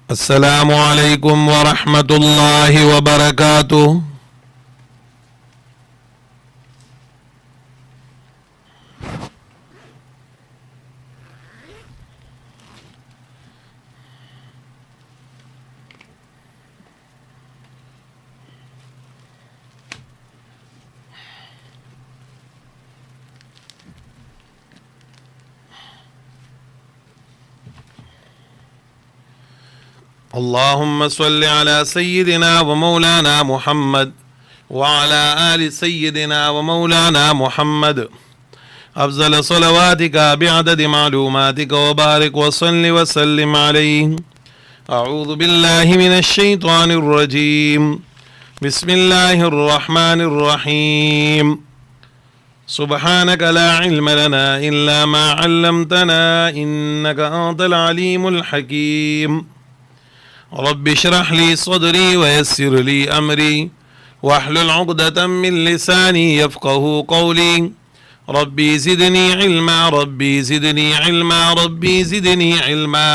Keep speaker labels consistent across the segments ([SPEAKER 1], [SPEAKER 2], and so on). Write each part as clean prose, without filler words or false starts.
[SPEAKER 1] अस्सलामु अलैकुम व रहमतुल्लाहि व बरकातुहू। अल्लाहुम्मा सल्लि अला सय्यिदिना व मौलाना मुहम्मद व अला आलि सय्यिदिना व मौलाना मुहम्मद अफ़ज़ल सलवातिका बिअददि मालूमातिका व बारिक व सल्लि व सल्लिम अलैहि। अऊज़ु बिल्लाहि मिनश शैतानिर रजीम। बिस्मिल्लाहिर रहमानिर रहीम। सुब्हानक ला इल्म लना इल्ला मा अल्लमतना इन्नका अंतल अलीमुल हकीम। रब्बि इश्रह ली सदरी व यस्सिर ली अमरी वहलुल उक़दतम मिन लिसानी यफ़क़हू क़ौली। रब्बी ज़िदनी इल्मा रब्बी ज़िदनी इल्मा रब्बी ज़िदनी इल्मा।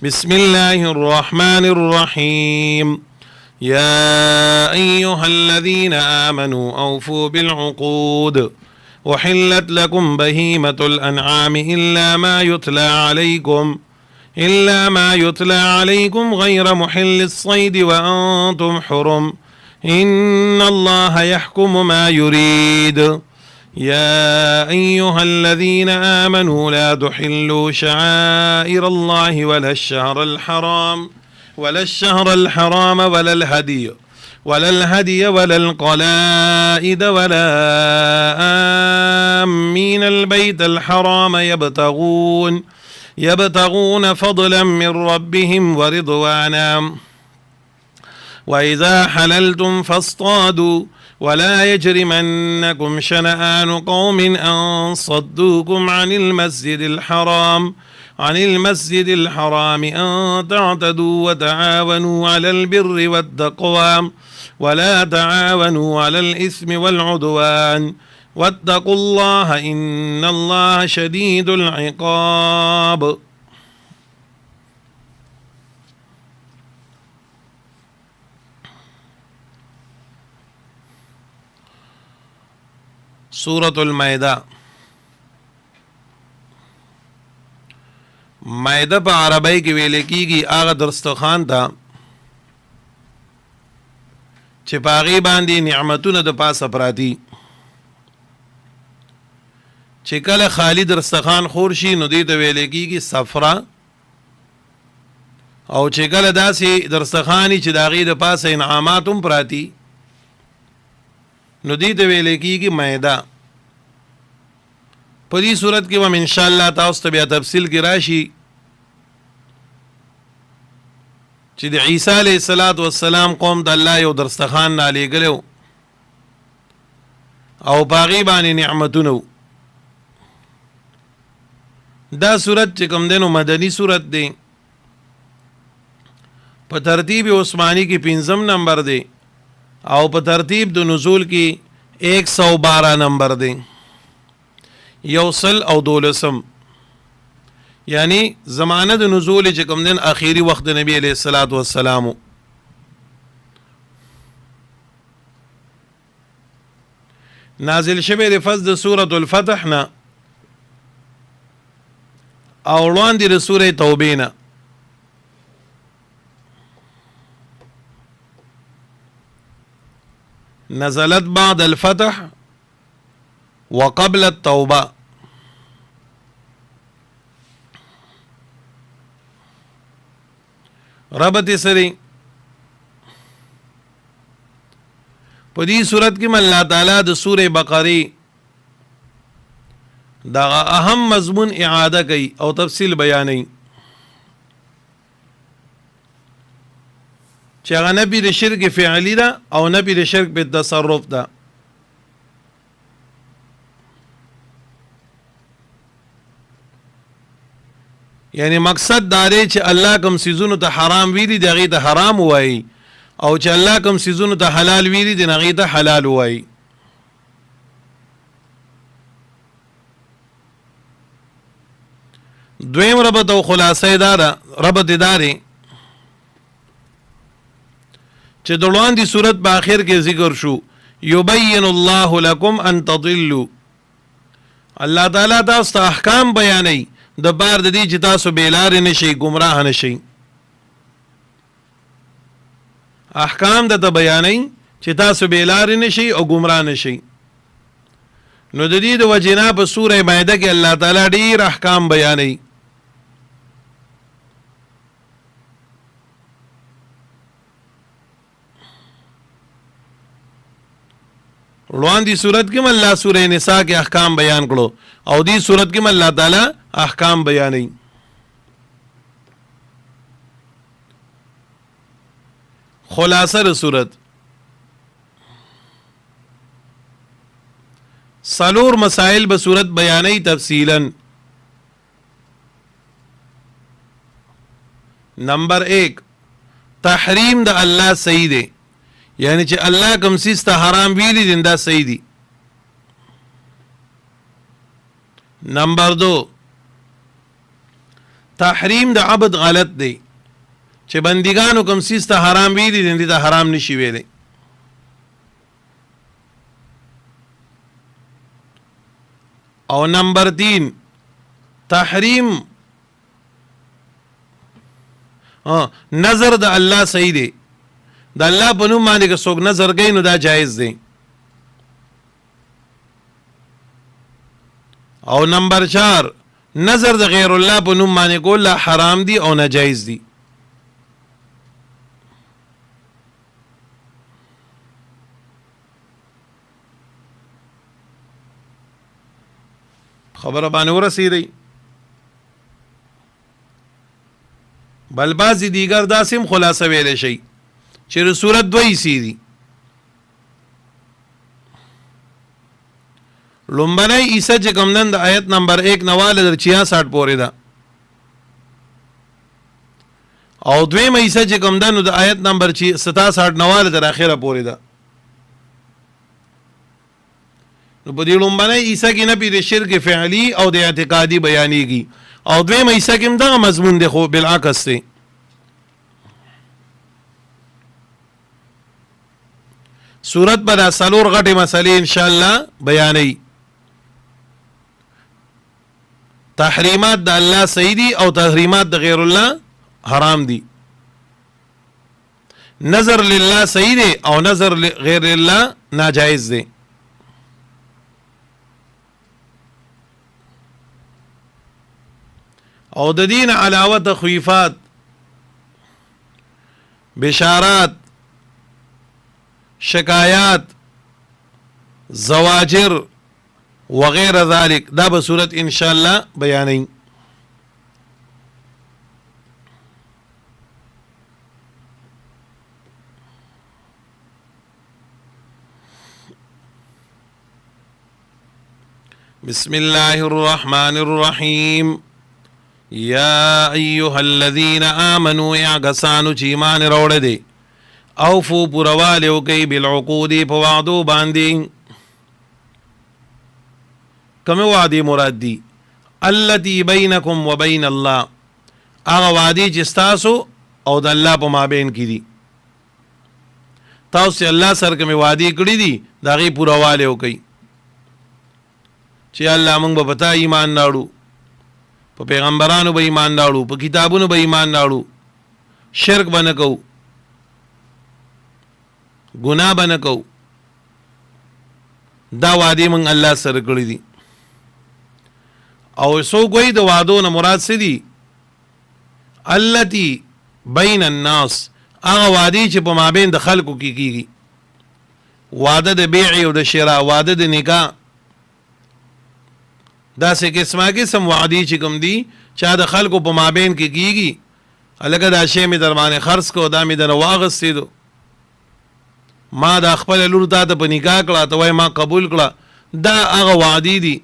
[SPEAKER 1] बिस्मिल्लाहिर रहमानिर रहीम। या अय्युहल्लज़ीना आमनू औफ़ू बिल उक़ूद उहिल्लत लकुम बहीमतुल अन्आम इल्ला मा युतला अलैकुम गैर मुहिल्लिस सैद व अंतुम हुरुम इन्नल्लाह यहकुमु मा युरीद। या अय्युहल्लज़ीना आमनू ला तुहिल्लू शआइरल्लाहि वलश-शहरल हराम वलल हदिय वलल क़लाइद वला आम्मीनल बैतल हराम यबतगून फ़ज़लन मिन रब्बिहिम व रिज़वाना व इज़ा हलल्तुम फ़ास्तादू वला यजरिमन्नकुम शनआनु क़ौमिन अन सद्दूकुम अनिल मस्जिदिल हराम अन तअतदू व तआवनू अलल बिर्रि वत्तक़वा वला तआवनू अलल इस्मि वल उद्वान वत्तक़ुल्लाह इन्नल्लाह शदीदुल इक़ाब। सूरतुल माइदा। माइदा पे अरबी की वेले की आगा दरस्तखान था छिपागी बांधी निअमतुन द पास अपराधी चिकल खाली दरस्तखान खोरशी नुदीत वेले की सफरा और चिकल दासी दरस्तखानी चिदागी द पास इनामातुम प्राती नुदीत वेले की मैदा। पदी सूरत की वम इंशाअल्लाह ताउस तबिया तफसील की राशि चिद ईसा अलैहिस्सलातु वस्सलाम कौम द अल्लाह यो दरस्तखान नाले गलो और पागी बानी निअमतुनो। दा सूरत चिकम देनो मदनी सूरत दे पर तरतीब उस्मानी की 5 नंबर दे और पर तरतीब दो नुज़ूल की 112 नंबर दे यौसल और दोलसम यानी ज़मानत नुज़ूल चिकम दिन आखिरी वक्त नबी अलैहिस्सलातु वस्सलाम। नाजिल शबे रिफ़ज़ द सूरतुल फ़तह ना औरवान दी सूरह तौबे ना। नज़लत बाद अल-फ़तह व क़ब्ल अत-तौबा। रबत सरी पदी सूरत की अल्लाह ताला द सूरह बकरी दा अहम मजमून इआदा कई और तफसील बयानी चागा नबी द शिर्क फ़िअली दा और नबी द शिर्क पे तसर्रुफ दा। यानी मकसद दारे च अल्लाह कम सीज़ुन त हराम वीरी दगी त हराम हुआई और च अल्लाह कम सीज़ुन त हलाल वीरी दगी त हलाल हुआई। द्वेम रबत और खुलासा दारा रबत दारे چې د وړاندې صورت په آخر کې ذکر شو یبین الله لكم ان تضلوا الله تعالی تاسو ته احکام بیانوي د بار د دې چې تاسو بیلار نشئ گمراه نشئ احکام د ته بیانوي چې تاسو بیلار نشئ او گمراه نشئ نو د دې د وجنا په سوره مائده کې الله تعالی ډیر احکام بیانوي وړاندې صورت کې الله سوره نساء کې احکام بیان کړو او دې صورت کې الله تعالی احکام بیانوي خلاصه د صورت سلور مسائل به صورت بیانوي تفصیلا نمبر 1 تحریم د الله صحیح دی یعنی چې الله کوم سیس ته حرام ویلی دي دا صحیح دي نمبر 2 تحریم د عبد غلط دی چې بندګانو کوم سیس ته حرام ویلی دي دا حرام نشي ویلی او نمبر 3 تحریم نظر د الله صحیح دی د الله په نوم باندې که څوک نظر کوي نو دا جایز دی او نمبر 4 نظر د غیر الله په نوم باندې کول حرام دی او ناجایز دی خبره باندې ورسېدی بل بعضی دیگر داسم خلاصه ویل شي چې صورت دوی سیدی لومبنی عیسی چې کوم د آیت نمبر 1 نواله در 66 پورې ده او دویم عیسی چې کوم د آیت نمبر 67 نواله در اخره پورې ده نو په دې لومبنی عیسی کې نه پی شرک فعلی او د اعتقادي بیانېږي او دویم عیسی کې هم دغه مضمون دی خو بالعکس دی صورت پر سلور غټه مسلې ان شاء الله بیانې تحریمات د الله صحیح دي او تحریمات د غیر الله حرام دي نظر لله صحیح دي او نظر غیر الله ناجائز دي او د دین علاوه تخویفات بشارات شکایات زواجر وغیر ذلك دا به صورت ان شاء الله بیانې بسم الله الرحمن الرحيم يا ايها الذين امنوا يعقسانوا چیمان روڑ دے اوفو پروالیو کئی بالعقود پا وعدو باندی کمی وعدی مراد دی اللتی بینکم و بین اللہ آغا وعدی چستاسو او دا اللہ پا مابین کی دی تاو سے اللہ سر کمی وعدی کری دی دا غی پروالیو کئی چی اللہ منگ با پتا ایمان ناڑو پا پیغمبرانو با ایمان ناڑو پا کتابونو با ایمان ناڑو شرک بنکو گناہ بنکو دا وعدی من اللہ سر کړی دي او سو کوئی د وعدو نه مراد څه دي التي بین الناس هغه وعدی چې په مابین د خلکو کې کیږي وعده د بیع او د شراء وعده د نکاح دا سه قسم وعدی چې کوم دي چې د خلکو په مابین کې کیږي الګا دا شی می درمانه خرڅ کو دا می د واغستې دو ما دا خپل لور ته په نکاح کړه ته وای ما قبول کړه دا هغه وعدی دي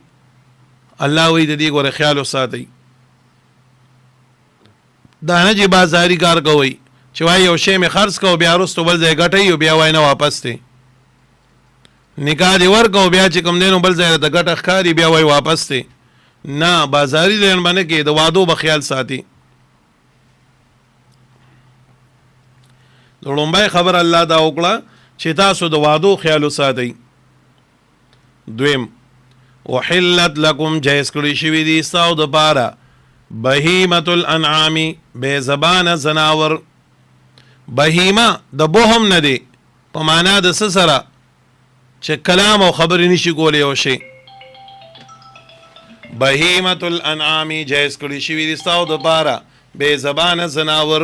[SPEAKER 1] الله وی د دې غوړ خیال وساتئ دا نه چې بازاري کار کوي چې وای یو شی می خرڅ کو بیا وروسته بل ځای غټي او بیا وای نه واپس ته نکاح دی ورکو بیا چې کوم دینو بل ځای ته غټه ښکاری بیا وای واپس ته نه بازاري لین باندې کې د وعدو په خیال ساتي د لومبای خبر الله دا وکړه چې تاسو د وعدو خیال وساتئ. دویم وحلت لکم جایز کړی شوي دي ستاسو دپاره بهیمة الانعام بے زبانه زناور. بهیمه د بهم نه دی په معنا د څه سره چې کلام او خبرې نشي کولی یو شی. بهیمة الانعام جایز کړی شوي دي ستاسو دپاره بے زبانه زناور.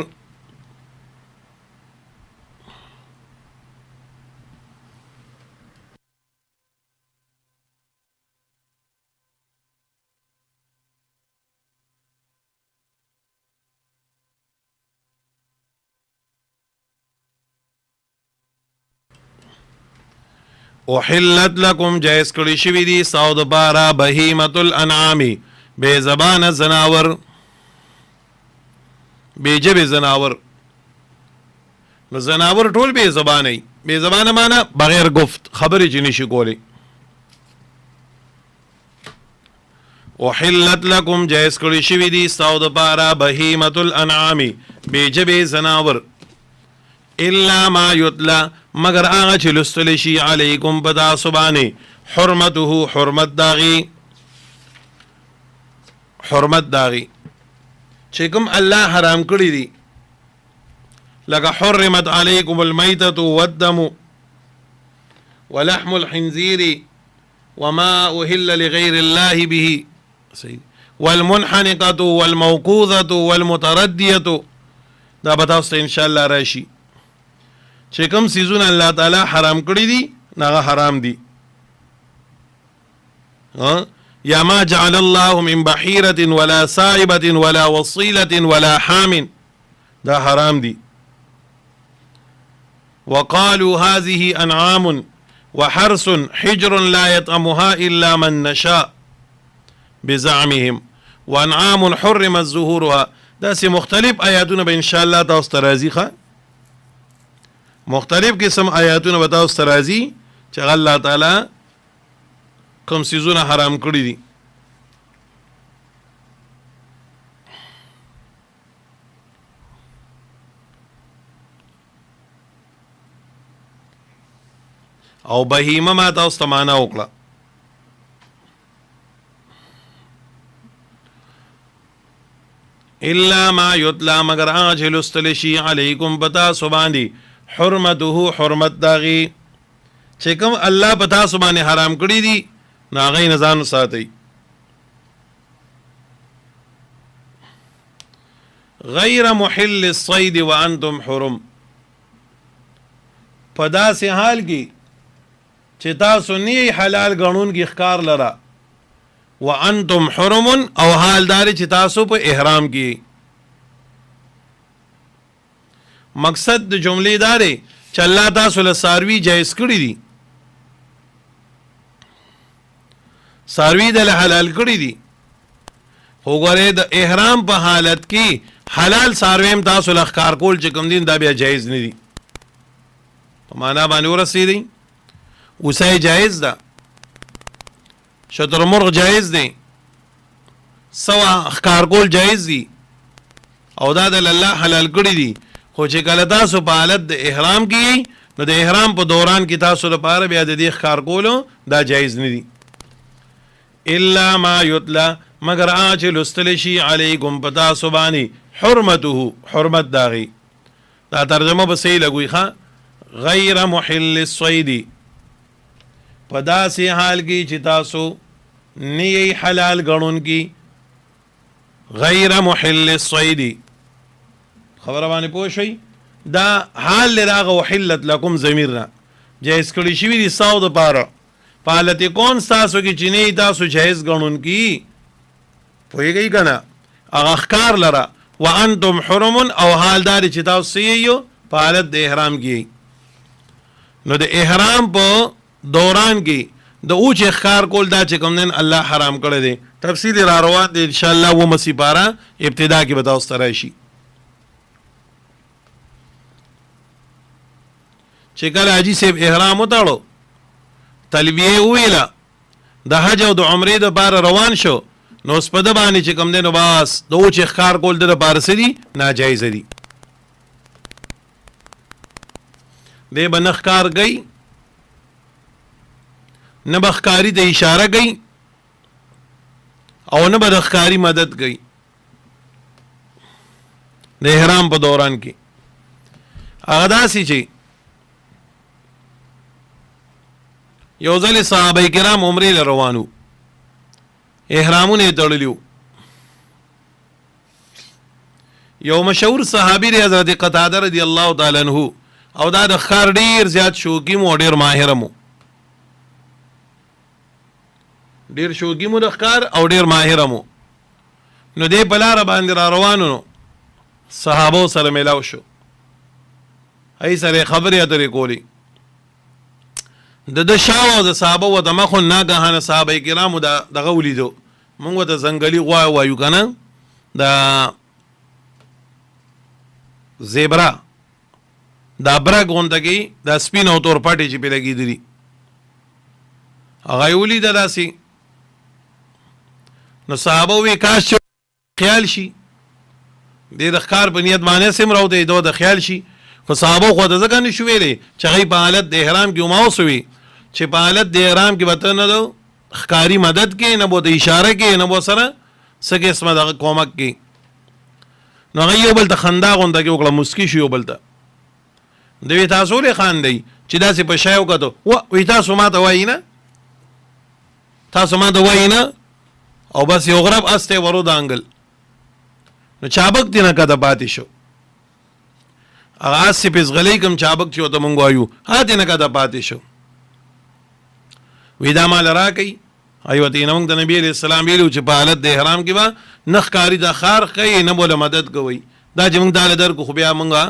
[SPEAKER 1] احلت لکم جایز کړی شوي دي ستاسو دپاره بهیمة الانعام بے زبانه زناور، بے جبې زناور. نو زناور ټول بے زبانه وي. بے زبانه معنا بغیر گفت، خبرې چې نشي کولی. احلت لکم جایز کړی شوي دي ستاسو دپاره بهیمة الانعام بے جبې زناور، الا ما یتلا مگر هغه چې لوستلی شي علیکم په تاسو باندې حرمته حرمت داغي، حرمت داغي چې کوم الله حرام کړی دي، لکه حرمت علیکم المیتة والدم ولحم الخنزیر وما أهل لغیر الله به والمنحنقة والموقوذة والمتردية. دا به تاسو ته انشاءالله راشي چې کوم څیزونه الله تعالی حرام کړی دي هغه حرام دي. یا ما جعل الله من بحیرة ولا سائبة ولا وصیلة ولا حام، دا حرام دي. وقالوا هذه انعام وحرس حجر لا يطعمها الا من نشاء بزعمهم وانعام حرمت ظهورها. دا سي مختلف آیاتونه به ان شاء الله تاسو ته راځي ښه، مختلف قسم آیاتونه به تاسو ته راځي چې الله تعالی کوم څیزونه حرام کړي دي. او بهیمه ما تاسو ته معنا وکړه. الا ما یتلا مگر هغه چې لوستلی شي علیکم په تاسو باندې حرمته حرمت داغي چې کوم الله په تاسو باندې حرام کړی دي نو هغې نه ځان وساتئ. غیر محل الصید وانتم حرم، په داسې حال کې چې تاسو نه حلال ګڼونکي ښکار لره، وانتم حرم او حال دار چې تاسو په احرام کې. مقصد د جملې دا دی چې الله تاسو له څاروي جایز کړي دي، څاروي د حلال کړي دي، خو ګورئ د احرام په حالت کې حلال څاروي هم تاسو له ښکار کول چې کوم دین دا بیا جایز نه دي. په معنا باندې ورسېدئ. اوسۍ جایز ده، شترمرغ جایز دی، سوا ښکار کول جایز دي او دا د الله حلال کړي دي. خو چې کله تاسو په حالت د احرام کې نو د احرام په دوران کې تاسو لپاره بیا د دې ښکار کولو دا جایز نه دي. الا ما یتلا مگر هغه چې لوستلی شي علیکم په تاسو باندې حرمته حرمت داغي. دا ترجمه به صحیح لګوي ښه. غیر محل الصید، په داسې حال کې چې تاسو نه یې حلال ګڼونکي. غیر محل الصید، خبره باندې پوه شئ، دا حال له هغه وحلت لکم ضمیر نه جایز کړي شوي دي ستاسو دپاره په حالت کون ستاسو کې چې نه تاسو جایز ګڼونکي. پوهېږئ که نه؟ هغه ښکار لره وانتم حرم او حال دار چې تاسو یې په حالت د احرام کې. نو د احرام په دوران کې د اوچ ښکار کول دا چې کوم دین الله حرام کړی دی. تفصیل را روان دی انشاءالله و مسیپاره ابتدا کې به تاسو ته راشي. چې کله حاجي صاحب احرام وتړو، تلبیه وویله، د حج او د عمرې دپاره روان شو، نو اوس په ده باندې چې کوم دی نو بس د اوچ ښکار کول د دپاره څه دي؟ ناجایزه دي. دی به نه ښکار کوي نه به ښکاري ته اشاره کوي او نه به د ښکاري مدد کوي د احرام په دوران کې. هغه داسې چې یو ځل صحابه کرام عمرې له روانو احرامونه یې تړلي وو. یو مشهور صحابي دی حضرت قتاده رضی الله تعالی عنہ او دا د ښکار ډېر زیات شوقي مو ډېر ماهر مو ډېر شوقي مو د ښکار او ډېر ماهر مو. نو دی په لاره باندې را روانو نو صحابو سره میلاو شو ای سره خبرې اترې کولی د شاو او د صحابه و د مخو ناګهانه صحابه کرامو دغه ولیدو مونږ ورته ځنګلي غوا وایو که نه د زیبرا دا برګ غونته کې دا سپین او تور پټې چې پې لګېدلي هغه یې ولیده داسې. نو صحابه وی کاش چې خیال شي دې د ښکار په نیت باندې سم راوتی دو د خیال شي خو صحابه خو ته ځکه نشو ویلی چې هغوی په حالت د احرام کې وماوس وي چې په حالت د احرام کې به ته نه د ښکاري مدد کې نه به د اشاره کې نه به سره څه قسمه دغه کومک کې. نو هغه یو بل ته خندا غونده کې وکړه مسکي شو یو بل ته دوی تاسو ولې خاندئ چې داسې په شی وکتو وایي تاسو ما ته وایي نه تاسو ما ته وایي نه او بس یو غرب اس ته ورو دانګل نو چابک دی نه کده پاتې شو هغه اس په زغلی کوم چابک چې وته مونږ وایو ها دی نه کده پاتې شو وی دا مال راکې ایو ته نو د نبی علیہ السلام ویلو چې په حالت د احرام کې با نخ کاری د خار کوي نه بوله مدد کوي دا چې مونږ دال در کو خو بیا مونږه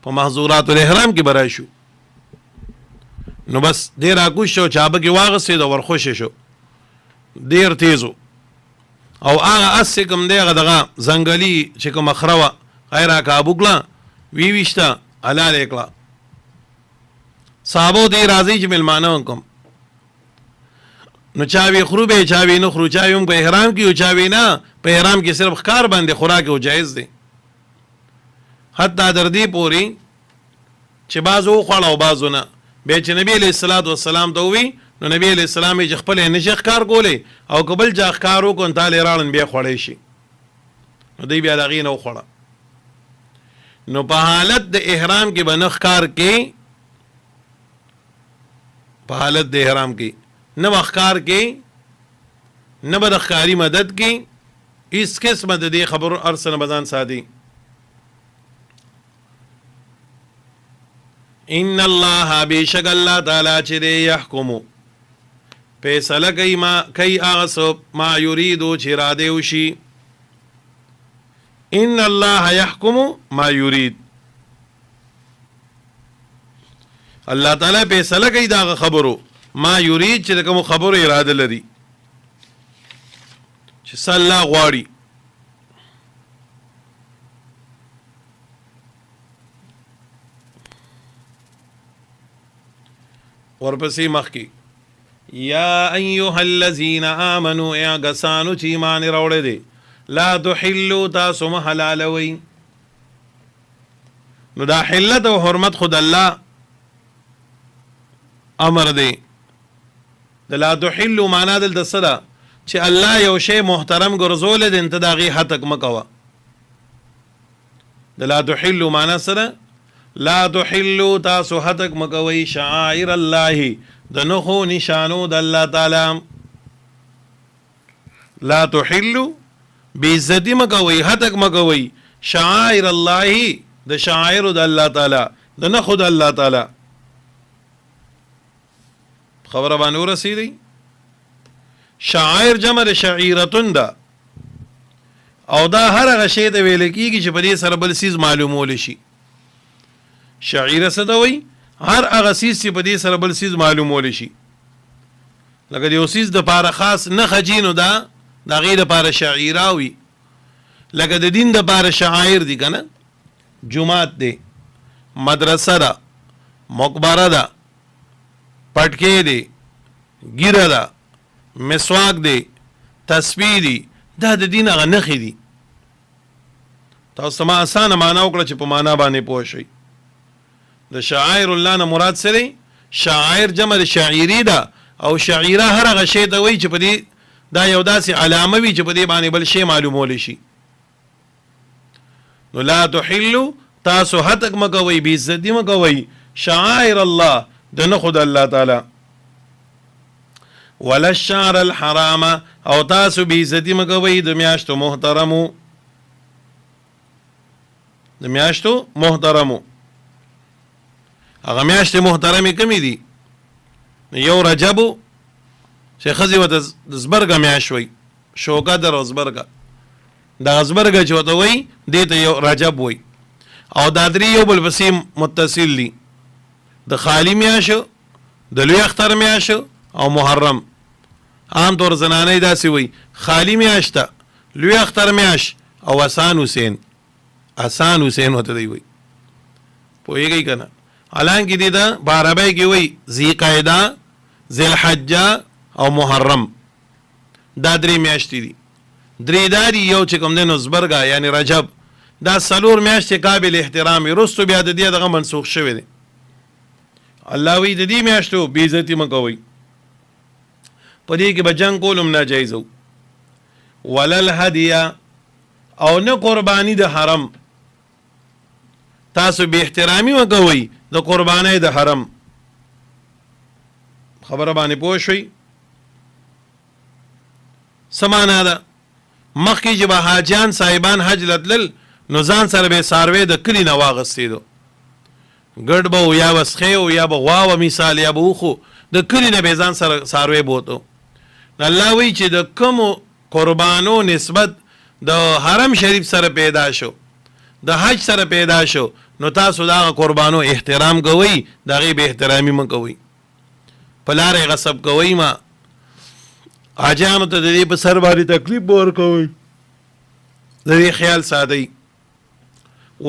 [SPEAKER 1] په محظورات الاحرام کې برای شو. نو بس ډیر اکوش شو چابک واغسې د ورخوش شو ډیر تیزو او هغه اس کوم دی هغه دغه ځنګلي چې کوم خروه غیر کابو کړه وی وشته حلال کړه صحابو دی راځي چې ملمانه کوم نو چاوی خروبه چاوی نه خرو چاوی هم په احرام کې او چاوی نه په احرام کې صرف ښکار باندې خوراک او جایز دی حتی در دې پورې چې بعضو خوړه او بعضو نه بیا چې نبی علیہ الصلوۃ والسلام ته وی نو نبی علیہ السلام یې خپل نشه ښکار کولی او قبل جا ښکار وکړ تاله راړن بیا خوړی شي نو دی بیا دغې نه وخوړه. نو په حالت د احرام کې به نه ښکار کې په حالت د احرام کې نه به ښکار کې نه به د ښکاري مدد کې هېڅ قسمه د دې خبرو هر څه نه به ځان ساتي. ان الله بیشک الله تعالی چې دی یحکمو فیصله کوي هغه څه ما یریدو چې اراده وشي. ان الله یحکمو ما یرید الله تعالی فیصله کوي دا خبرو ما یرید چې کوم خبرو اراده لري چې صلی غواړي. ورپسې مخکې یا ایها الذین آمنوا یا کسانو چې ایمان راوړی دی لا تحلوا تاسو مه حلالوئ. نو دا حلت او حرمت خود الله امر دی. د لا تحلوا معنا دلته څه ده چې الله یو شی محترم ګرځولی دی ته د هغې هتک مه کوه. د لا تحلوا معنا څه ده لا تحلوا تاسو هتک مه کوئ شعائر الله د نښو نشانو د الله تعالی. لا تحلوا بېعزتي مه کوئ هتک مه کوئ شعائر الله د شعائرو د الله تعالی د نښو د الله تعالی. خبره باندې ورسېدی. شعائر جمع د شعیرتون ده او دا هر هغه شی ته ویل کېږي چې په دې سره بل څیز معلومولی شي. شعیره څه ته وایي هر هغه څیز چې په دې سره بل څیز معلومولی شي. لکه د یو څیز دپاره خاص نښه جي نو دا د هغې دپاره شعیره وي. لکه د دین دپاره شعایر دي که نه جومات دی مدرسه ده مقبره ده پټکې دی ګیره ده مسواک دی تسبیح دی دا د دین هغه نښې دي. تاسو ما اسانه معنا وکړه چې په معنا باندې پوه شئ. د شعائر الله نه مراد سره شعائر جمع شعیری ده او شعیره هر هغه شی ته وایي چې په دې دا یو داسې علامه وي چې په دې باندې بل شی معلومول شي. نو لا تحلوا تاسو هتک مکوي بی عزتی مکوي شعائر الله د نه خود الله تعالی ولا الشهر الحرام او تاسو بی عزتی مکوي د میاشتو محترمو د میاشتو محترمو. هغه میاشتې محترمې کمی دي یو رجبو چې خزي وته زبرګه میاشت وي شوکا در زبرګه د زبرګه چې وته وي دې ته یو رجب وي او دا درې یو بل پسې متصل دي د خالی میاشت د لوی اختر میاشت او محرم. عام طور زنانه داسې وي خالی میاشت لوی اختر میاشت او آسان حسین وته دی وي پوهیږئ کنه. حالانکه دې دا په عربی کې وي ذی قعده ذی الحجه او محرم دا درې میاشتې دي. درې داري یو چې کوم دی نو زبرګه یعنی رجب دا څلور میاشتې قابل احترام رستو بیا د دې دغه منسوخ شوی دی. الله وی د دې میاشتو بې عزتي مه کوئ په دې کې به جنګ کول هم ناجایز و. ولا الهدیه او نه قربانی د حرم تاسو به احترامي وکوئ د قربانۍ د حرم. خبره باندې پوه شئ سمانا ده مخکې چې به حاجیان صاحبان حج لتلل نو ځان سره به ساروی د کلي نه واغستېدو ګډ به یا وسخې او یا به غوا و مثال یا به وخو د کلي نه به ځان سره ساروی بوتو. الله وی چې د کومو قربانو نسبت د حرم شریف سره پیدا شو د حج سره پیدا شو نو تاسو دا قربانو احترام کوئ دغه به احترامي مه کوئ په لارې غصب کوئ ما حاجیانو ته د دې په سر باندې تکلیف به ورکوئ د دې خیال ساتئ.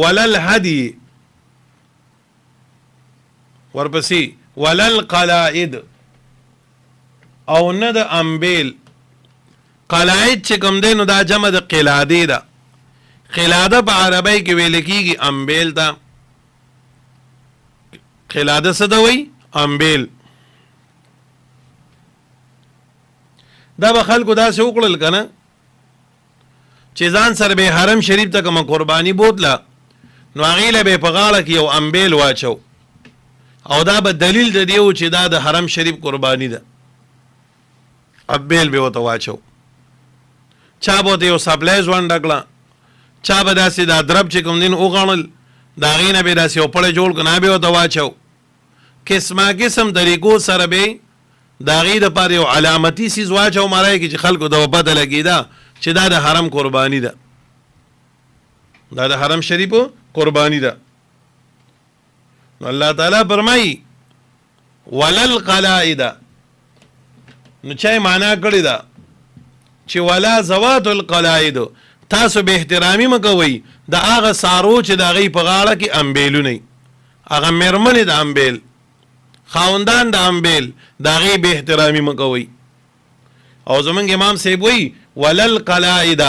[SPEAKER 1] ولا الهدي ورپسې ولا القلائد او نه د امبیل. قلائد چې کوم دی نو دا جمع د قلاده ده. قلاده په عربی کې ویل کېږي امبیل ته. قلاده څه ته وایي امبیل. دا به خلکو داسې وکړل که نه چې ځان سره به حرم شریف ته کومه قرباني بوتله نو هغې له به په غاړه کې یو امبیل واچو او دا به دلیل د دې و چې دا د حرم شریف قرباني ده. امبیل به ورته واچو. چا به ورته یو سپلی ځوانډه کړه چا به داسې دا درب چې کوم دین وغڼل د هغې نه به یې داسې یو پړی جوړ کړه به ورته واچو. قسمه قسم طریقو سره به د هغې دپاره یو علامتي څیز واچو مرای کې چې خلکو ته پته لګېده چې دا د حرم قرباني ده دا د حرم شریفو قرباني ده. نو الله تعالی فرمایي ولا القلائد نو چای معنا کړې ده چې ولا ذوات القلائد تاسو به احترامي مکوئ د هغه سارو چې د هغې په غاړه کې امبیلونه هغه مېرمنې د امبیل خاوندان د امبیل د هغې به احترامي مکوئ. او زمونږ امام صاحب وایي ولا القلائد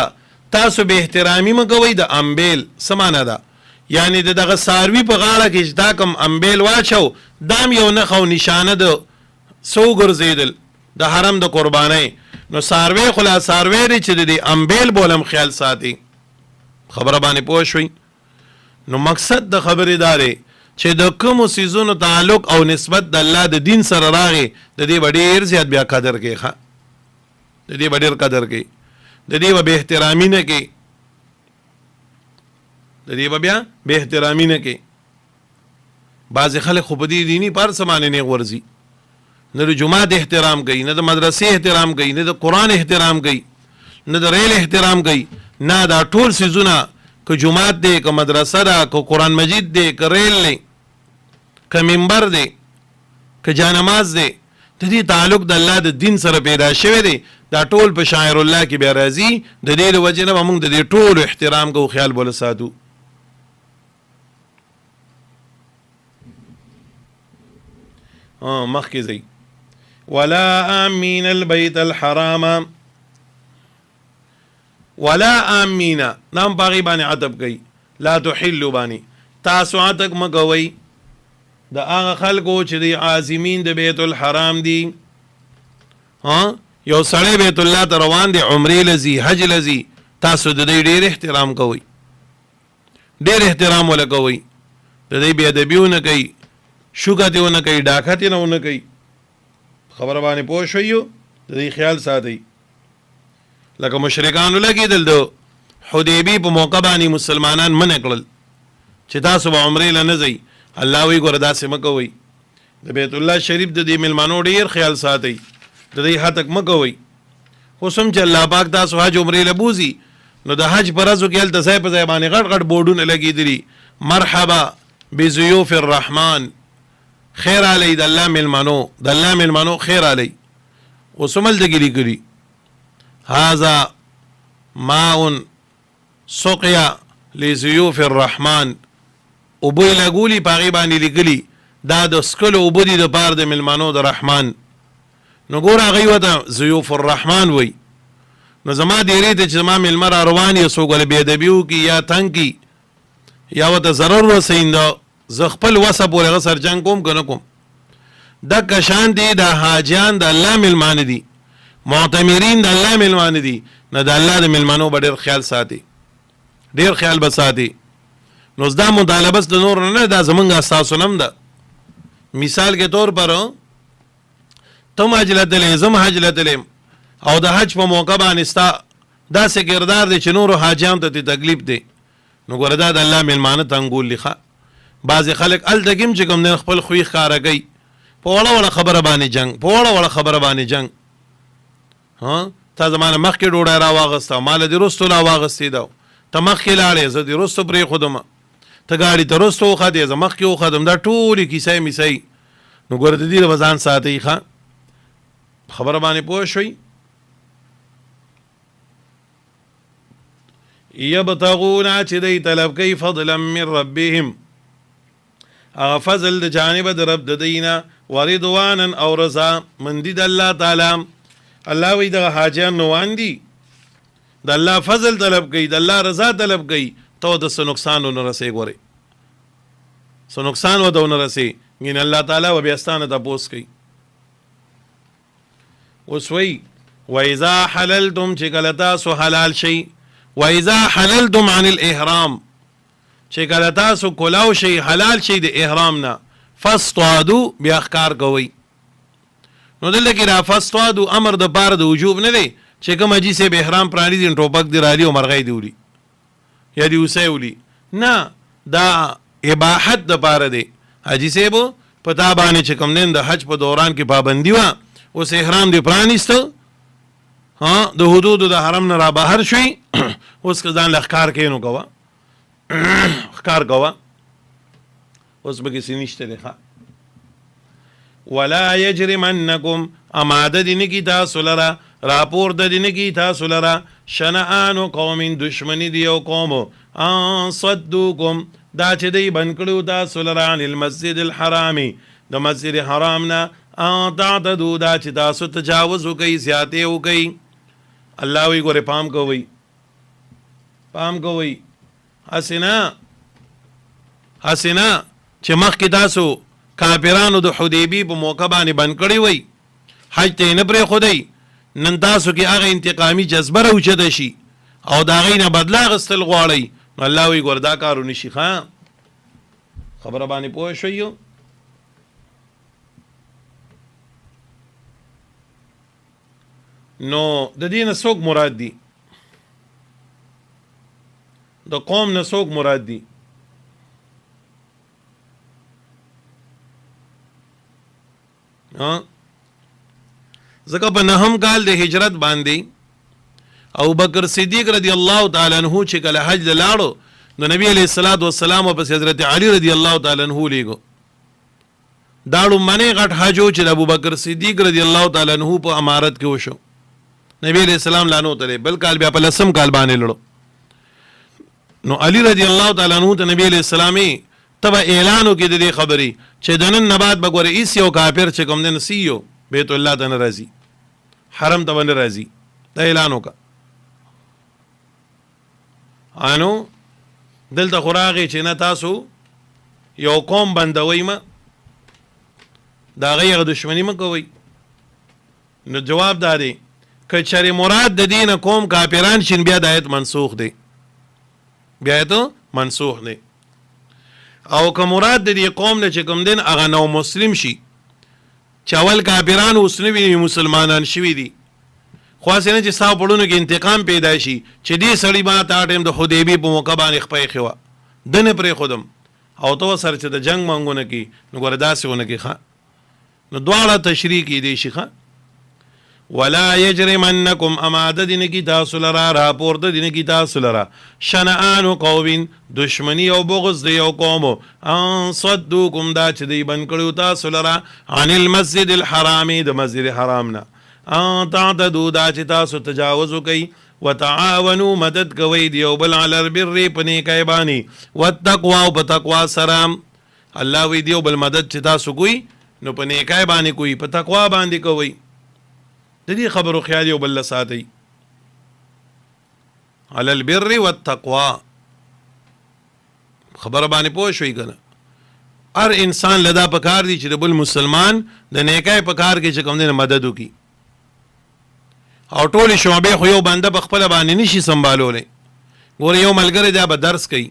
[SPEAKER 1] تاسو به احترامي مکوئ د امبیل. څه معنا ده یعنی د دغه ساروي په غاړه کې چې دا کوم امبیل واچو دام یو نښه او نشانه د څه وګرځېدل د حرم د قربانۍ. نو ساروی خو لا ساروی دی چې د دې امبیل بولم خیال ساتي. خبره باندې پوه شوئ. نو مقصد د خبرې دا دی چې د کومو څیزونو تعلق او نسبت د الله د دین سره راغی د دې به ډېر زیات بیا قدر کوي د دې به ډېر قدر کوي د دې به بې احترامي نه کوي د دې به بیا بې احترامي نه کوي. بعضې خلک خو په دې دیني په هر څه باندې نیغ ورځي نه د جومات احترام کوي نه د مدرسې احترام کوي نه د قرآن احترام کوي نه د ریل احترام کوي نه دا ټول څیزونه که جومات دی که مدرسه ده که قرآن مجید دی که ریل دی که منبر دی که جانماز دی د دې تعلق د الله د دین سره پیدا شوی دی دا ټول په شاعر الله کې بیا راځي د دې د وجې نه به موږ د دې ټولو احترام کوو خیال بوله ساتو. مخکې ځئ ولا آمین البیت الحرام ولا آمینا نام پاغي باندې عتب کوي لا تحلوا باندې تاسو عتب مکوئ د هغه خلکو چې د عازمین د بیت الحرام دي. یو سړی بیت الله ته روان دی عمرې لذي حج لذي، تاسو د دې ډېر احترام کوئ، ډېر احترام ولا کوئ، د دې بې ادبي ونه کوي، شوکت ونه کوي، ډاکت نه ونه کوي. خبره باندې پوه شوي، د دې خیال ساتئ. لکه مشرکانو لګېدل د حدیبي په موقع باندې مسلمانان منع کړل چې تاسو به عمرې له نه ځئ. الله وی ګوره داسې مه کوئ، د بیت الله شریف د دې میلمانو ډېر خیال ساتئ، د دې هتک مه کوئ. اوس هم چې الله پاک تاسو حج عمرې له بوځي نو د حج په ورځو کې هلته ځای په ځای باندې غټ غټ بورډونه لګېدلي، مرحبا بضیوف الرحمن، خیر علی د الله میلمانو، د الله میلمانو خیر علی. اوس هم هلته کې لیکلي هذا ماء سقیا لضیوف الرحمن، اوبه یې لګولي په هغې باندې لیکلي دا د څښلو اوبه دي د پاره د میلمانو د رحمان. نو ګوره هغوی ورته ضیوف الرحمن وی. نو زما ډېرې ته چې زما میلمه را روان یې څوک ورله بېادبي وکړي یا تنګ کړي یا ورته ضرر ورسوي، نو زه خپل وسه پورې هغه سره جنګ کوم که نه کوم. دکه شان دي دا حاجیان د الله میلمانه دي، معتمرین د الله میلمانه دي، نه د الله د میلمانو به ډېر خیال ساتي، ډېر خیال به ساتي. نو دا مطالبه د نور نه دا زمونږ ستاسو نه هم ده. مثال کے طور پر تم حج لتلې زم حج لتلم او د حج په موقع باندې ستا داسې کردار دی چې نورو حاجیانو ته تکلیف دی، نو ګوره دا د الله میلمانه تنګول لیخه. بعضې خلک هلته کې هم چې کوم دی خپل خوی ښکاره کوي، په وړه وړه خبره باندې جنګ، په وړه وړه خبره باندې جنګ. تا زمانه مخکې ډوډۍ را واغسته، ما له دې وروستو را واغستې ده، ته مخکې لاړې زه دې وروستو پرېښودم، ته ګاډي ته وروستو وختې زه مخکې وختم. دا ټولې کیسۍ میسۍ. نو ګوره د دې نه به ځان ساتئ ښه. خبره باندې پوه شوئ. یبتغون چې دی طلب کوي فضلا من ربهم، هغه فضل د جانبه د رب د دوی نه، ورضوانا او رضا مندي د الله تعالی. الله وی دغه حاجیان روان دي د الله فضل طلب کوي، د الله رضا طلب کوي، ته د څه نقصان ونه رسې. ګورې څه نقصان ورته ونه رسې، ګینې الله تعالی به بیا ستا نه تپوس کوي. اوس وی وإذا حللتم چې کله تاسو حلال شئ، وإذا حللتم عن الإحرام چې کله تاسو کلاو شئ حلال شئ د احرام نه، فاصطادوا بیا ښکار کوئ. نو دلته کې را فاصطادوا امر د پاره د وجوب نه دی چې کوم حاجي صاحب احرام پرانیزي ټوپک دې رالي او مرغۍ دې وړي یا دې اوسۍ وړي، نه دا اباحت د پاره دی. حاجي صاحب په تا باندې چې کوم دین د حج په دوران کې پابندي وه، اوس احرام دې پرانیسته، د حدودو د حرم نه را بهر شوي، اوس که ځان له ښکار کوې نو کوه، ښکار کوه، اوس به کسې نشته دی. ولا یجرمنکم اماده دې نه کي تاسو لره، راپورته دې نه کي تاسو لره، شنآن قوم دشمني د یو قوم، ان صدوکم دا چې دی بند کړو تاسو لره، عن المسجد الحرامي د مسجد حرام نه، ان تعتدو دا چې تاسو تجاوز وکئ، زیاتې وکئ. الله وی ګورې پام کوئ، پام کوئ. هسې نه چې مخکې تاسو کافرانو د حدیبي په موقع باندې بند کړی وی، حج ته یې نه پرېښودئ، نن تاسو کې هغه انتقامي جذبه راوچته شي او د هغې نه بدله اخیستل غواړئ، نو الله وی ګوره دا کار ونه شي. ښه خبره باندې پوه شوئ. نو د دې نه څوک مراد دي؟ د قوم نه څوک مراد دي؟ ځکه په نهم کال د هجرت باندې ابوبکر صدیق رضی الله تعالی عنہ چې کله حج ته لاړو، نو نبی علیه الصلاۃ والسلام او پس حضرت علی رضی الله تعالی عنہ لیږو. دا لومړنی غټ حج و چې د ابوبکر صدیق رضی الله تعالی عنہ په امارت کې وشو. نبی علیہ السلام لانو تلې بل کال بیا په لسم کال باندې لړو. نو علی رضی الله تعالی عنہ ته نبی علیہ السلام تبا اعلان وکړي د دې خبرې چې د نن نه بعد به ګورې هېڅ یو کافر چې کوم دی نه سیو بیت الله ته نه راځي، حرم ته به نه راځي. دا اعلان وکړه. نو دلته خو راغی چې نه تاسو یو قوم بندوئ، ما دا غیر دشمنی مکوئ. نو جواب دا دی که چرې مراد د دین قوم کافران شین بیا د آیت منسوخ دی، بیا آیت منسوخ دی. او که مراد د دې قوم نه چې کوم دین هغه نو مسلم شي چې اول کافران اوس نوي مسلمانان شوي دي، خو هسې نه چې ستا پړونو کې انتقام پیدا شي چې دې سړي ما ته ټایم د حدیبیې په موقع باندې خپه ایښې وه، ده نه پرېښودم او ته ورسره چې د جنګ منګونه کي نو ګوره داسې ونه کي ښه. نو دواړه تشریح کیدی شي ښه. ولا یجرمنکم اماده دین کی تاسو لرا راپور د دین کی تاسو لرا شنآن قوم دشمنی او بغض دی او قوم ان صدوکم دا چې دی بن کړو تاسو لرا عن المسجد الحرام د مسجد حرام نه ان تعتدوا دا چې تاسو تجاوز کوي وتعاونوا مدد کوي دی او بل علی البر پنی کای بانی والتقوا او بتقوا سلام الله وی دی او بل مدد چې تاسو کوي نو پنی کای بانی کوي په تقوا باندې کوي. د دې خبرو خیال یو بل ساتي علی البر والتقوا خبر باندې پوه شوي کنه. هر انسان لدا پکار دی چې د بل مسلمان د نیکای پکار کې چې کوم دې مدد وکي او ټول شعبې خو یو بنده په خپل باندې نشي سنبالولې. ګوره یو ملګری دا به درس کوي،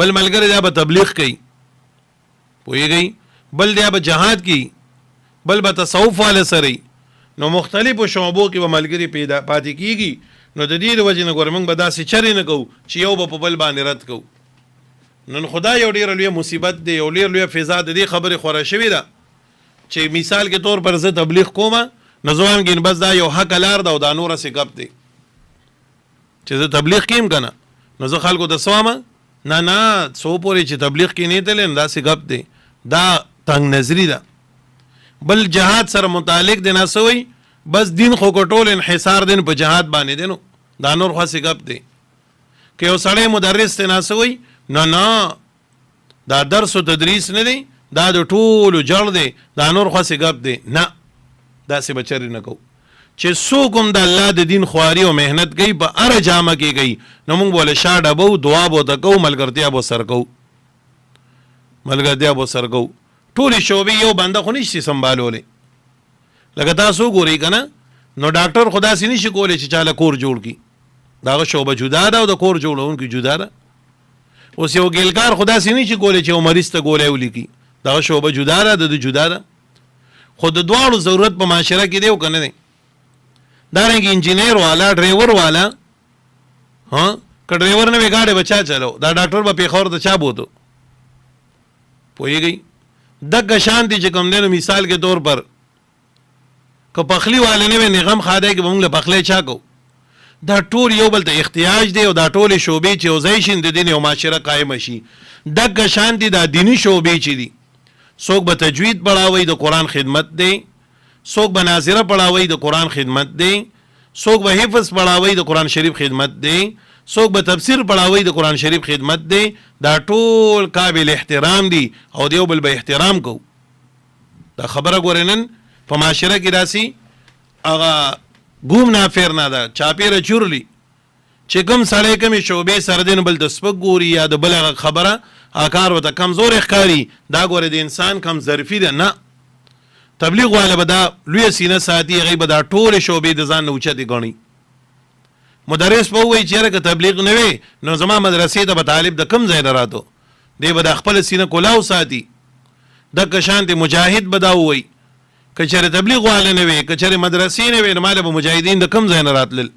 [SPEAKER 1] بل ملګری دا به تبلیغ کوي، پوهیږئ، بل دا به جهاد کوي، بل به تصوف والا سره. نو مختلفو شعبو کې به ملګري پیدا پاتې کیږي. نو د دې د وجې نه ګوره موږ به داسې چرې نه کوو چې یو به په بل باندې رد کوو. نن خدا یو ډېره لویه مصیبت دی، یو ډېره لویه فضا د دې خبرې خوره شوې ده چې مثال کې طور پر زه تبلیغ کومه نو ځوان کې بس دا یو حق لار ده او دا نوره سې ګپ دی چې زه تبلیغ کیم که نه نو زه خلکو ته څه ومه نه څو پورې چې تبلیغ کې نه تللی نو داسې ګپ دی. دا تنګ نظري ده. بل جهاد سره متعلق دی ناسوي بس دین خو کټول انحصار دین په جهاد باندې دی. نو دا نور خاص ګپ دی. که یو سړی مدرس دی ناسوي نه دا درس او تدریس نه دی، دا د ټولو جړ دی، دا نور خاص ګپ دی. نه داسې بچری نه کو چې څوک هم د الله د دین خواري او مهنت کوي په هره جامه کې کوي نو موږ بوله شا ډبو دعا به ورته کوو ملګرتیا به سر کوو ملګرتیا به سر کوو. ټولې شعبې یو بنده خو نشي سنبالولی. لکه تاسو ګورئ که نه نو ډاکټر خو داسې نشي کولی چې چاله کور جوړ کړي، د هغه شعبه جدا ده او د کور جوړونکي جدا ده. اوس یو ګیلکار خو داسې نشي کولی چې یو مریض ته ګولی ولیکي، دغه شعبه جدا ده د جدا ده. خو د دواړو ضرورت په معاشره کې دی او که نه دی. دارنګې انجینیر والا ډریور والا که ډریور نه وي ګاډی به چا چلو، دا ډاکټر به پېښور ته چا بوتو، پوهېږئ. دغه شان دي چې کوم دی نو مثال کې طور پر که پخلی والا نه وي نغم خادی کې به موږ له پخلی چا کوو. دا ټول یو بل ته احتیاج دی او دا ټولې شعبې چې یو ځای شي د دین یو معاشره قایمه شي. دغه شان دي دا دیني شعبې چې دي، څوک به تجوید پړاوی د قرآن خدمت دی، څوک به ناظره پړاوی د قرآن خدمت دی، څوک به حفظ پړاوی د قرآن شریف خدمت دی، څوک به تفسیر پړاوی د قرآن شریف خدمت دی. دا ټول قابل احترام دي او د یو بل به احترام کوو. دا خبره ګورې نن په معاشره کې راسي هغه ګوم نافر نه ده چاپېره چورلی چې کوم سړی کومې شعبې سره دی نو بل د سپک ګوري یا د بل هغه خبره کار ورته کمزور ښکاري، دا ګوره د انسان کم ظرفي ده. نه تبلیغ والا به دا لویه سینه ساتي، هغوی به دا ټولې شعبې د ځان نه اوچتې ګڼي. مدرس به ووایي چې یاره که تبلیغ نه وي نو زما مدرسې ته به طالب د کوم ځای نه راتو، دی به د خپله سینه کلاو ساتي. دغه شانتې مجاهد به دا ووایي که چېرې تبلیغ والا نه وي، که چېرې مدرسې نه وي نو ماله به مجاهدین د کوم ځای نه راتلل.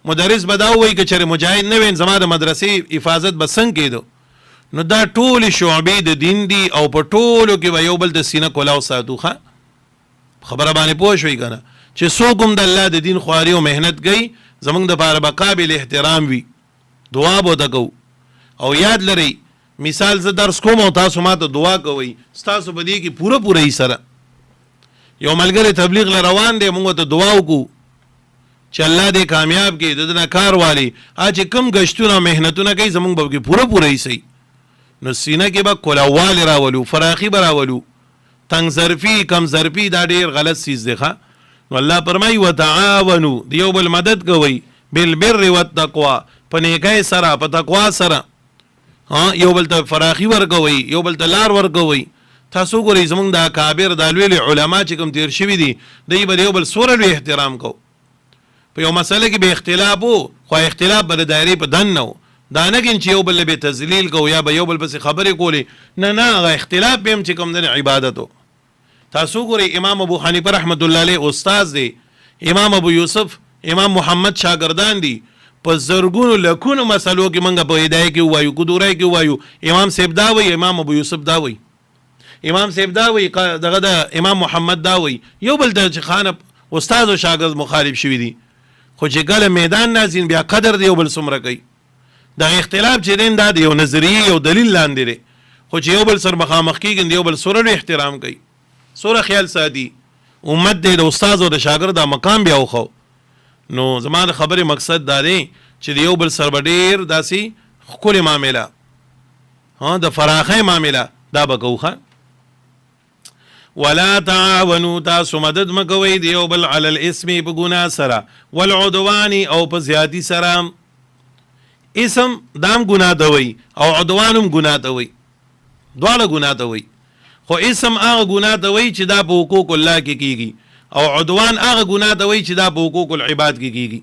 [SPEAKER 1] مدرس به دا ووایي که چېرې مجاهد نه وي زما د مدرسې حفاظت به څنګه کېدو. نو دا ټولې شعبې د دین دي او په ټولو کې به یو بل د سینه کلاو ساتو. ښه خبره باندې پوه شوئ که نه چې څوک هم د الله د دین خواري او محنت کوي زمونږ دپاره به قابل احترام وي. دعا به ورته کوو او یاد لرئ مثال زه درس کوم او تاسو ما ته دعا کوئ، ستاسو په دې کې پوره پوره یې سره. یو ملګری تبلیغ له روان دی موږ ته دعا وکړو چې الله دې کامیاب کړي، د ده نه کار والي چې کوم ګشتونه محنتونه کوي زمونږ به کې پوره پوره یې صحیح. نو سینه کې به کلاوالې راولو، فراخي به راولو. تنګ ظرفي کم ظرفي دا ډېر غلط څیز دی. ښه نو الله فرمایي وتعاونو د یو بل مدد کوئ بالبر والتقوا، په نیکۍ سره په تقوا سره یو بل ته فراخي ورکوئ، یو بل ته لار ورکوئ. تاسو ګورئ زمونږ دا کابر دا لوی علما چې کوم تیر شوي دي دوی به د یو بل سوره لوی احترام کو په یو مسله کې به اختلاف و خو اختلاف به د دایرې په دن نه و دا نه کین چې یو بل به تذلیل کو یا به یو بل پسې خبرې کولې نه هغه اختلاف به هم چې کوم د عبادت و تاسو ګورئ امام ابو حنیفه رحمت الله علیه استاد دی امام ابو یوسف امام محمد شاګردان دي په زرګونو لکونو مسلو کې منګه په هدايه کې وایو ګدورای کې وایو امام صاحب دا وایي امام ابو یوسف دا وایي امام صاحب دا وایي دغه د امام محمد دا وایي یو بل د خان استاد او شاګرد مخالف شوي دي خو چې ګله میدان نازین بیا قدر دی یو بل څومره کوي دا اختلاف چې دین دا یو نظریه یو دلیل لاندې دی خو چې یو بل سره مخامخ کېږي یو بل سره احترام کوي سره خیال ساتي امت دې د استاد او د شاګرد دا مقام بیا وخو نو زما د خبرې مقصد دا دی چې د یو بل سره به ډېر داسې ښکلې معامله د فراخۍ معامله دا به کوو ولا تعاونوا تاسو مدد مکوئ د یو بل علی الاسم په ګناه سره والعدوان او په زیاتی سره اسم دام ګناه ته وایي او عدوان هم ګناه ته وایي دواړه ګناه ته وایي خو اسم هغه ګناه ته وایي چې دا په حقوق الله کې کیږي او عدوان هغه ګناه ته وایي چې دا په حقوق العباد کې کیږي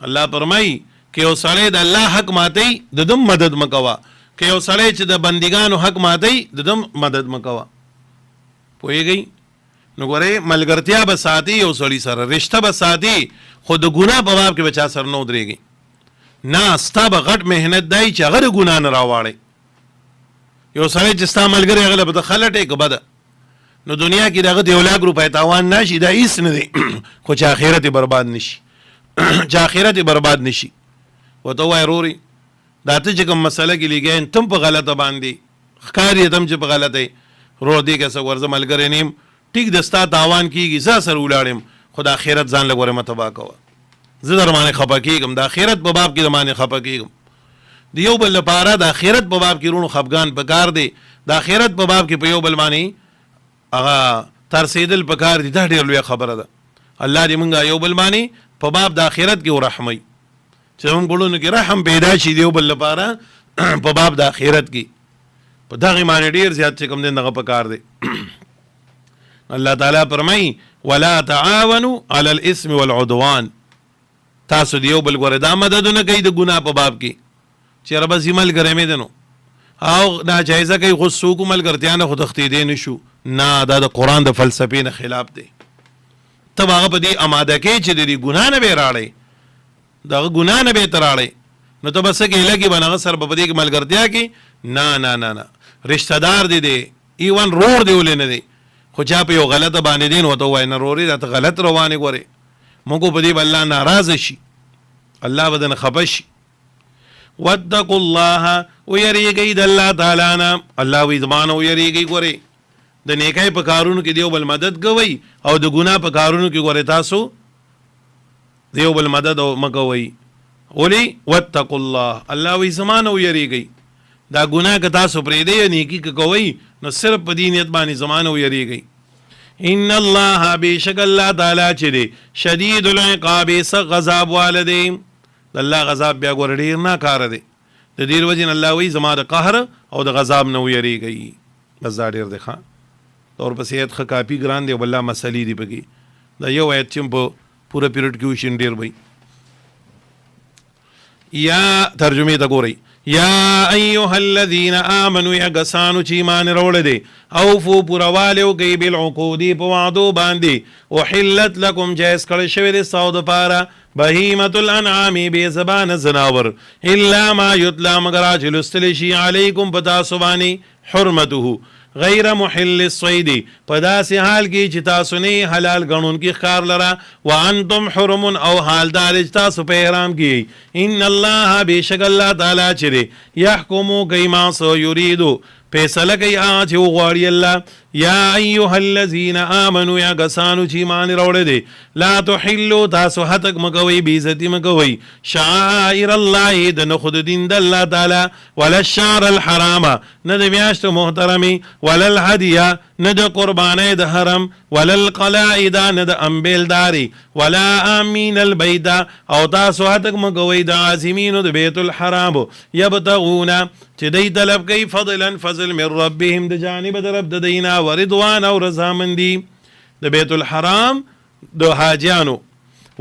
[SPEAKER 1] الله فرمایي که یو سړی د الله حق ماتي د دم مدد مکوه که یو سړی چې د بندګانو حق ماتي د دم مدد مکوه پوهیږئ نو ګورئ ملګرتیا به ساتي یو سړي سره رشته به ساتي خو د ګناه په باب کې به چا سره نه ودرېږي نه ستا به غټ محنت دی چې هغه د ګناه نه راواړئ یو سړی چې ستا ملګری هغه له به ته خلټې که بده نو دنیا کې د هغه د 1 لاک روپۍ تاوان نشي دا هېڅ نه دی خو چې آخرت یې برباد نشي چې آخرت یې برباد نشي ورته ووایه رورې دا ته چې کوم مسله کې لګیا تم په غلطه باندې ښکار یې تم چې په غلطه یې رور دې که څه ورځه ملګری نه یم ټیک د ستا تاوان کېږي زه سره ولاړ یم خو د آخرت ځان له ګورې مه تباه کوه زه در باندې خفه کېږم د آخرت په باب کې د باندې خفه کېږم د یو بل لپاره د آخرت په باب کې رونو خفګان پکار دی د آخرت په باب کې په یو بل باندې هغه ترسېدل پکار دي دا ډېر لویه خبره ده الله دې مونږ یو بل باندې په باب د آخرت کې ورحموي چې زموږ پړونو کې رحم پیدا شي د یو بل لپاره په باب د آخرت کې په دغې باندې ډېر زیات چې کوم دی دغه پکار دی الله تعالی فرمایي ولا تعاونوا على الاثم والعدوان تاسو د یو بل ګورې دا مددونه کوي د ګناه په باب کې چې ربه زی ملګری مې دی نو او ناجایزه کوي خو څوک ملګرتیا نه خو تښتېدی نه شو نه دا د قرآن د فلسفې نه خلاف دی ته به هغه په دې اماده کې چې د دې ګناه نه به یې راړی دغه ګناه نه به یې ته راړی نو ته به څه کې لګي به هغه سره به په دې کې ملګرتیا کې نه نه نه نه رشته دار دی دی ایون رور دی ولې نه دی خو چا په یو غلطه باندې دی نو ته ووایې نه رورې دا ته غلط روانې ګورې موږ په دې به الله ناراضه شي الله به دنه خفه شي واتقوا الله ويریږئ د الله تعالی نه الله وایي زما نه ویریږئ ګورې د نیکۍ په کارونو کې د یو بل مدد کوئ او د ګناه په کارونو کې ګورې تاسو د یو بل مدد مه کوئ ولې واتقوا الله الله وایي زما نه ویریږئ دا ګناه که تاسو پرېږدئ یا نیکي که کوئ نو صرف په دې نیت باندې زما نه ویریږئ ان الله بېشک الله تعالی چې دی شدید العقاب سخت غضب واله دی د الله غضب بیا ګوره ډېر ناکاره دی د دې وجې نه الله وایي زما د قهر او د غضب نه ویریږئ بس دا ډېر دی ښه ورپسې آیت ښه کاپي ګران دی او بله مسلې دي پکې دا یو آیت چې په پوره پیریډ کې وشي ډېر وي یا ترجمې ته ګورئ یا ایها الذین آمنوا یا کسانو چې ایمان راوړی دی اوفو پورهوالی وکئ بالعقود په وعدو باندې احلت لکم جایز کړی شوی دی ستاسو دپاره بهیمة الانعام بې زبانه زناور الا ما یتلا مگر چې لوستلی شي علیکم په تاسو باندې حرمته غیر محل الصید په داسې حال کې چې تاسو نه حلال ګڼونکي ښکار لره وانتم حرم او حالدار چې تاسو په احرام کې ان الله بېشک الله تعالی چې دی یحکمو کوي ما څه یریدو فیصله کوي هغه چې وغواړي الله یا ایها الذین آمنوا یا کسانو چې ایمان راوړی دی لا تحلوا تاسو هتک مکوئ بېعزتي مکوئ شعائر الله د نخود دین د الله تعالی ولا الشعر الحرام نه د میاشتو محترمې ولا الهدیه نه د قربانۍ د حرم ولا القلائد نه د امبیلداري ولا آمین البیت او تاسو هتک مکوئ د عازمینو د بیت الحرام یبتغون چې دی طلب کوي فضلا فضل من ربهم د جانب د رب د دینا ورضوان او رضامندي د بیت الحرام د حاجیانو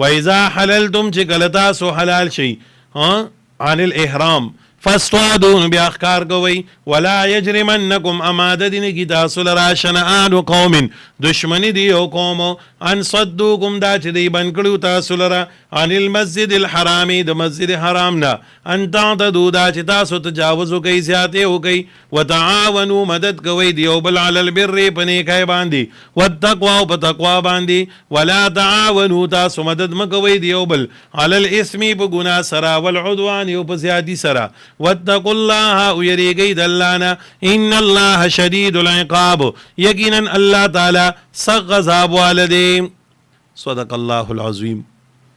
[SPEAKER 1] و اذا حللتم چې کله تاسو حلال شي عن الاحرام فاصطادون بیا ښکار کوئ ولا یجرمنکم اماده دي نه کي تاسو لره شنآن قوم دشمني د یو قوم ان صدوکم دا چې دی بند کړي تاسو لره عن المسجد الحرام د مسجد حرام نه ان تعتدوا دا چې تاسو تجاوز وکئ زیاتې وکئ وتعاونوا مدد کوئ د یو بل علی البر په نیکۍ باندې والتقوا او په تقوا باندې ولا تعاونوا تاسو مدد مه کوئ د یو بل علی الاثم په ګناه سره والعدوان یو په زیاتي سره واتقوا الله ويريغي دلانا ان الله شديد العقاب يقينا الله تعالى سغذاب والدي صدق الله العظيم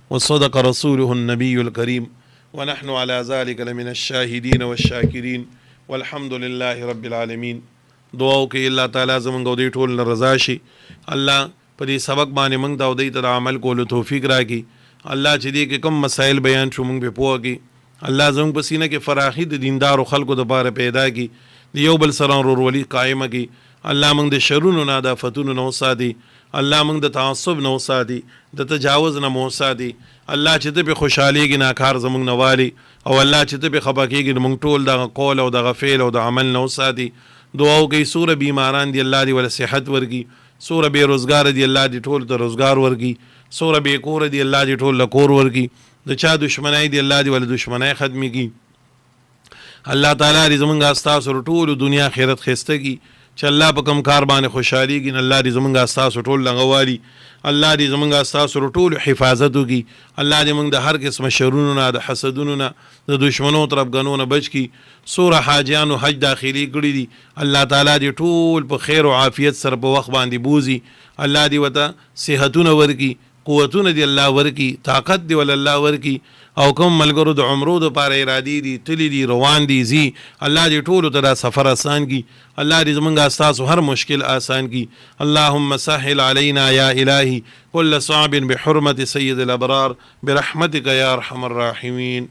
[SPEAKER 1] وصدق رسوله النبي الكريم ونحن على ذلك لمن الشاهدين والشاكرين والحمد لله رب العالمين دعاو کې الله تعالی زمونږ او دې ټول رضا شي الله په دې سبق باندې موږ دا د دې عمل کولو توفیق راکړي الله چې دې کې کوم مسائل بیان شو موږ په پوهه کې الله زموږ په سینه کې فراخي د دیندارو خلکو دپاره پیدا کی د یو بل سره ورورولي قایمه کی الله موږ د شرونو نه د آفتونو نه وساتي الله موږ د تعصب نه وساتي د تجاوز نه مو وساتي الله چې ته په خوشحالېږي ناکار زموږ نه والي او الله چې ته په خفه کېږي موږ ټول دغه قول او دغه فعل او د عمل نه وساتي دعا وکړئ څومره بیماران دي الله دې وله صحت ورکړي څومره بېروزګاره دي الله دې ټولو ته روزګار ورکړي څومره بېکوره دي الله دې ټول له کور ورکړي د چا دشمنی دی الله دې ول دشمنی ختمي کی الله تعالی دې زمونږ استاسو ټول دنیا خیرت خسته کی چې الله په کوم کار باندې خوشحالي کی الله دې زمونږ استاسو ټول لغوالي الله دې زمونږ استاسو ټول حفاظت وکي الله دې موږ د هر قسم شرونو نه د حسدونو نه د دشمنو طرفګنو نه بچ کی سوره حاجیانو حج داخلي کړی دي الله تعالی دې ټول په خیر او عافیت سره په وخت باندې بوزي الله دې وته صحتونه ورکی قوتونه دی الله ورکی طاقت دی ول الله ورکی او کوم ملګرو د عمرو د پاره ارادي دي تلی دي روان دي زی الله دې ټولو ته دا سفر آسان کی الله دې زمونږ استاسو هر مشکل آسان کی اللهم سهل علينا يا الهي كل صعب بحرمة سيد الابرار برحمتك يا ارحم الراحمين